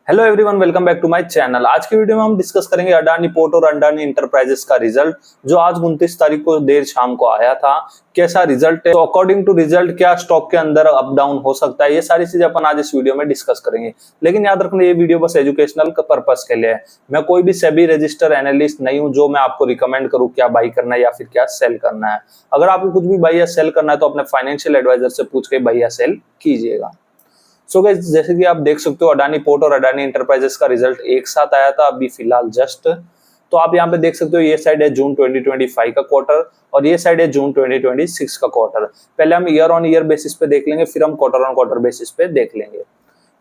Hello everyone, welcome back to my channel. आज की video में हम डिस्कस करेंगे अडानी पोर्ट और अडानी इंटरप्राइजेस का रिजल्ट जो आज 29 तारीख को देर शाम को आया था। कैसा रिजल्ट है, तो अकॉर्डिंग टू रिजल्ट क्या स्टॉक के अंदर अप डाउन हो सकता है, ये सारी चीजें अपन आज इस वीडियो में डिस्कस करेंगे। लेकिन याद रखना, ये वीडियो बस एजुकेशनल पर्पस के लिए है। मैं कोई भी सेबी रजिस्टर एनालिस्ट नहीं हूं जो मैं आपको रिकमेंड करूं क्या बाई करना है या फिर क्या सेल करना है। अगर आपको कुछ भी बाई या सेल करना है तो अपने फाइनेंशियल एडवाइजर से पूछ के बाई या सेल कीजिएगा। सो गाइस, जैसे कि आप देख सकते हो अडानी पोर्ट और अडानी इंटरप्राइजेस का रिजल्ट एक साथ आया था अभी फिलहाल जस्ट। तो आप यहाँ पे देख सकते हो, ये साइड है जून 2025 का क्वार्टर और ये साइड है जून 2026 का क्वार्टर। पहले हम ईयर ऑन ईयर बेसिस पे देख लेंगे, फिर हम क्वार्टर ऑन क्वार्टर बेसिस पे देख लेंगे।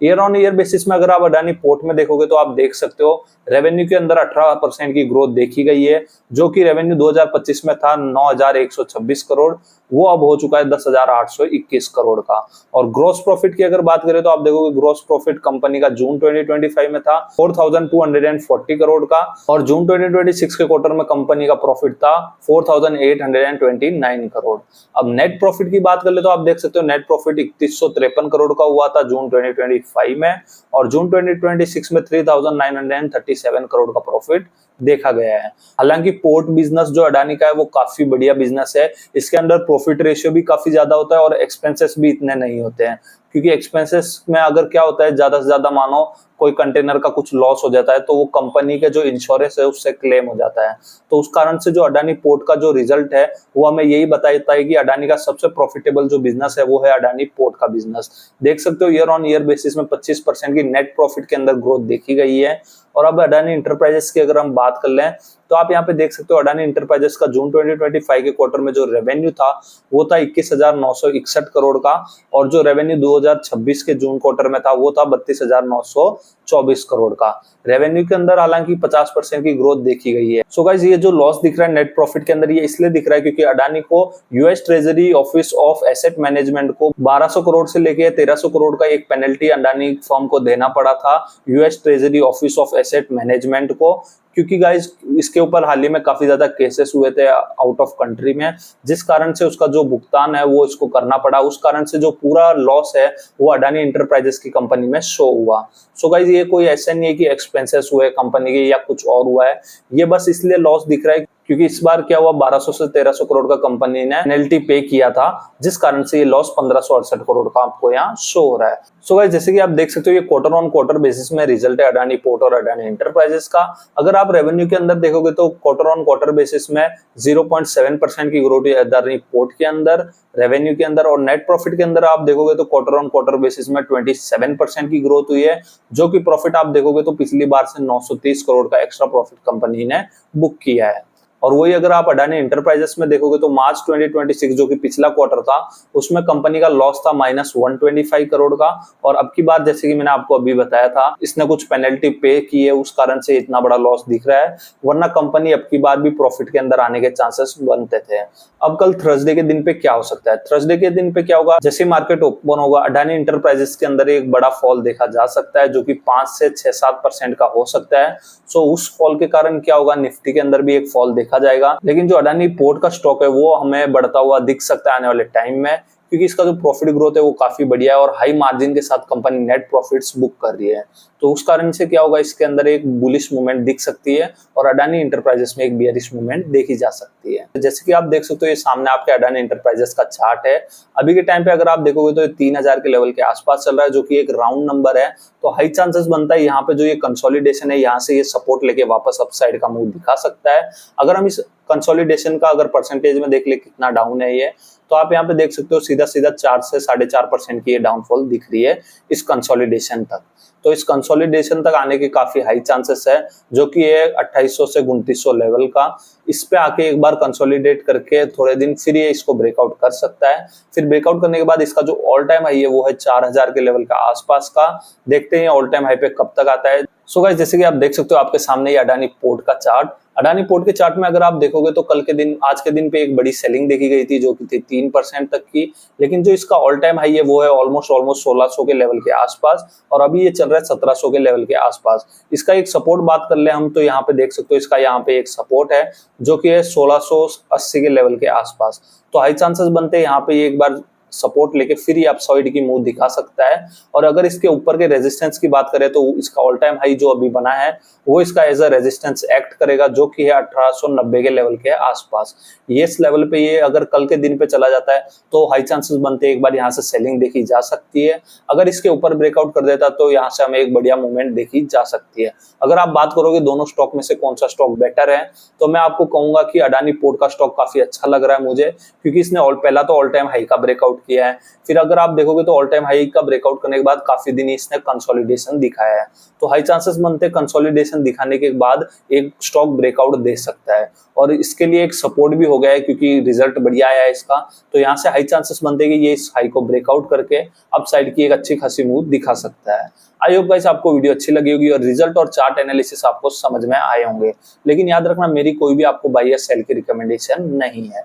ईयर ऑन ईयर बेसिस में अगर आप अडानी पोर्ट में देखोगे तो आप देख सकते हो रेवेन्यू के अंदर 18% की ग्रोथ देखी गई है, जो कि रेवेन्यू 2025 में था 9,126 करोड़, वो अब हो चुका है 10,821 करोड़ का। और ग्रोस प्रॉफिट की अगर बात करें तो आप देखोगे ग्रोस प्रॉफिट कंपनी का जून 2025 में था 4,240 करोड़ का और जून 2026 के क्वार्टर में कंपनी का प्रॉफिट था 4,829 करोड़। अब नेट प्रॉफिट की बात कर ले तो आप देख सकते हो नेट प्रॉफिट 3153 करोड़ का हुआ था जून 2025 में और जून 2026 में 3,937 करोड़ का प्रॉफिट देखा गया है। हालांकि पोर्ट बिजनेस जो अडानी का है वो काफी बढ़िया बिजनेस है। इसके अंदर प्रॉफिट रेशियो भी काफी ज्यादा होता है और एक्सपेंसेस भी इतने नहीं होते हैं, क्योंकि एक्सपेंसेस में अगर क्या होता है, ज्यादा से ज्यादा मानो कोई कंटेनर का कुछ लॉस हो जाता है तो वो कंपनी के जो इंश्योरेंस है उससे क्लेम हो जाता है। तो उस कारण से जो अडानी पोर्ट का जो रिजल्ट है वो हमें यही बताता है कि अडानी का सबसे प्रॉफिटेबल जो बिजनेस है वो है अडानी पोर्ट का बिजनेस। देख सकते हो ईयर ऑन ईयर बेसिस में 25% की नेट प्रॉफिट के अंदर ग्रोथ देखी गई है। और अब अडानी इंटरप्राइजेस की अगर हम बात कर लें तो आप यहाँ पे देख सकते हो अडानी इंटरप्राइजेस का जून 2025 के क्वार्टर में जो रेवेन्यू था वो था 21,961 करोड़ का और जो रेवेन्यू 2026 के जून क्वार्टर में था वो था 32,924 करोड़ का। रेवेन्यू के अंदर हालांकि 50% की ग्रोथ देखी गई है। सो गाइस, ये जो लॉस दिख रहा है नेट प्रॉफिट के अंदर, ये इसलिए दिख रहा है क्योंकि अडानी को US treasury office of asset management को 1200 करोड़ से लेके 1300 करोड़ का एक पेनल्टी अडानी फर्म को देना पड़ा था US treasury office of asset management को, क्योंकि गाइस इसके ऊपर हाल ही में काफी ज्यादा केसेस हुए थे आउट ऑफ कंट्री में, जिस कारण से उसका जो भुगतान है वो इसको करना पड़ा। उस कारण से जो पूरा लॉस है वो अडानी इंटरप्राइजेस की कंपनी में शो हुआ। सो गाइस, ये कोई ऐसा नहीं है कि एक्सपेंसेस हुए कंपनी के या कुछ और हुआ है, ये बस इसलिए लॉस दिख रहा है क्योंकि इस बार क्या हुआ, 1200 से 1300 करोड़ का कंपनी ने पेनल्टी पे किया था, जिस कारण से ये लॉस 1568 करोड़ का आपको यहाँ शो हो रहा है। सो गाइस, जैसे कि आप देख सकते हो ये क्वार्टर ऑन क्वार्टर बेसिस में रिजल्ट है अडानी पोर्ट और अडानी इंटरप्राइजेस का। अगर आप रेवेन्यू के अंदर देखोगे तो क्वार्टर ऑन क्वार्टर बेसिस में 0.7% की ग्रोथ है अडानी पोर्ट के अंदर रेवेन्यू के अंदर, और नेट प्रॉफिट के अंदर आप देखोगे तो क्वार्टर ऑन क्वार्टर बेसिस में 27% की ग्रोथ हुई है, जो कि प्रॉफिट आप देखोगे तो पिछली बार से 930 करोड़ का एक्स्ट्रा प्रॉफिट कंपनी ने बुक किया है। और वही अगर आप अडानी इंटरप्राइजेस में देखोगे तो मार्च 2026 जो कि पिछला क्वार्टर था उसमें कंपनी का लॉस था -125 करोड़ का, और अब की बार जैसे कि मैंने आपको अभी बताया था इसने कुछ पेनल्टी पे की है, उस कारण से इतना बड़ा लॉस दिख रहा है, वरना कंपनी अब की बार भी प्रॉफिट के अंदर आने के चांसेस बनते थे। अब कल थर्सडे के दिन पे क्या हो सकता है, थर्सडे के दिन पे क्या होगा, जैसे मार्केट ओपन होगा अडानी इंटरप्राइजेस के अंदर एक बड़ा फॉल देखा जा सकता है जो कि 5 से 6-7% का हो सकता है। सो उस फॉल के कारण क्या होगा, निफ्टी के अंदर भी एक फॉल देखा जाएगा, लेकिन जो अडानी पोर्ट का स्टॉक है वो हमें बढ़ता हुआ दिख सकता है आने वाले टाइम में, क्योंकि इसका जो प्रॉफिट ग्रोथ है वो काफी बढ़िया है और हाई मार्जिन के साथ कंपनी नेट प्रॉफिट्स बुक कर रही है। तो उस कारण से क्या होगा, इसके अंदर एक बुलिश मूवमेंट दिख सकती है और अडानी इंटरप्राइजेस में एक बियरिश मूवमेंट देखी जा सकती है। जैसे कि आप देख सकते हो ये सामने आपके अडानी इंटरप्राइजेस का चार्ट है। अभी के टाइम पे अगर आप देखोगे तो ये 3000 के लेवल के आसपास चल रहा है, जो कि एक राउंड नंबर है। तो हाई चांसेस बनता है यहाँ पे जो ये कंसोलिडेशन है यहाँ से ये सपोर्ट लेके वापस अपसाइड का मूव दिखा सकता है। अगर हम इस कंसोलिडेशन का अगर परसेंटेज में देख ले कितना डाउन है ये, तो आप यहाँ पे देख सकते हो सीधा सीधा 4 से 4.5% की ये डाउनफॉल दिख रही है इस कंसोलिडेशन तक। तो इस कंसोलिडेशन तक आने के काफी हाई चांसेस है, जो कि ये 2800 से 2900 लेवल का, इस पे आके एक बार कंसोलिडेट करके थोड़े दिन फिर ये इसको ब्रेकआउट कर सकता है। फिर ब्रेकआउट करने के बाद इसका जो ऑल टाइम हाई है वो है 4000 के लेवल का आसपास का। देखते हैं ऑल टाइम हाई पे कब तक आता है। सो गाइस, जैसे कि आप देख सकते हो आपके सामने ये अडानी पोर्ट का चार्ट। अडानी पोर्ट के चार्ट में अगर आप देखोगे तो कल के दिन, आज के दिन पे एक बड़ी सेलिंग देखी गई थी जो कि थी 3% तक की, लेकिन जो इसका ऑल टाइम हाई है वो है ऑलमोस्ट 1600 के लेवल के आसपास, और अभी ये चल रहा है 1700 के लेवल के आसपास। इसका एक सपोर्ट बात कर ले हम तो यहाँ पे देख सकते हो इसका यहाँ पे एक सपोर्ट है जो कि है 1680 के लेवल के आसपास। तो हाई चांसेस बनते हैं यहाँ पे एक बार सपोर्ट लेके फिर ये अपसाइड की मूव दिखा सकता है। और अगर इसके ऊपर के रेजिस्टेंस की बात करें तो इसका ऑल टाइम हाई जो अभी बना है वो इसका एज अ रेजिस्टेंस एक्ट करेगा, जो कि है 1890 के लेवल के आसपास। ये इस लेवल पे ये अगर कल के दिन पे चला जाता है तो हाई चांसेस बनते हैं एक बार यहाँ से सेलिंग देखी जा सकती है। अगर इसके ऊपर ब्रेकआउट कर देता तो यहाँ से हमें एक बढ़िया मूवमेंट देखी जा सकती है। अगर आप बात करोगे दोनों स्टॉक में से कौन सा स्टॉक बेटर है, तो मैं आपको कहूंगा कि अडानी पोर्ट का स्टॉक काफी अच्छा लग रहा है मुझे, क्योंकि इसने पहला तो ऑल टाइम हाई का ब्रेकआउट किया है, फिर अगर आप देखोगे तो ऑल टाइम हाई का ब्रेकआउट करने के बाद काफी दिन इसने कंसोलिडेशन दिखाया है। तो हाई चांसेस बनते हैं कंसोलिडेशन दिखाने के बाद एक स्टॉक ब्रेकआउट दे सकता है, और इसके लिए एक सपोर्ट भी हो गया है क्योंकि रिजल्ट बढ़िया आया है इसका। तो यहाँ से हाई चांसेस बनते हैं कि ये इस हाई को ब्रेकआउट करके अपसाइड की एक अच्छी खासी मूव दिखा सकता है। आई होप गाइस आपको वीडियो अच्छी लगी होगी और रिजल्ट और चार्ट एनालिसिस आपको समझ में आए होंगे। लेकिन याद रखना, मेरी कोई भी आपको बाय या सेल की रिकमेंडेशन नहीं है।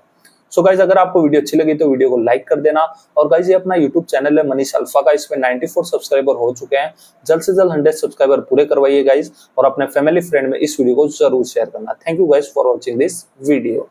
सो गाइज, अगर आपको वीडियो अच्छी लगी तो वीडियो को लाइक कर देना। और गाइज, ये अपना यूट्यूब चैनल है मनीष अल्फा का, इसमें 94 सब्सक्राइबर हो चुके हैं। जल्द से जल्द 100 सब्सक्राइबर पूरे करवाइए गाइज, और अपने फैमिली फ्रेंड में इस वीडियो को जरूर शेयर करना। Thank you guys for watching this video.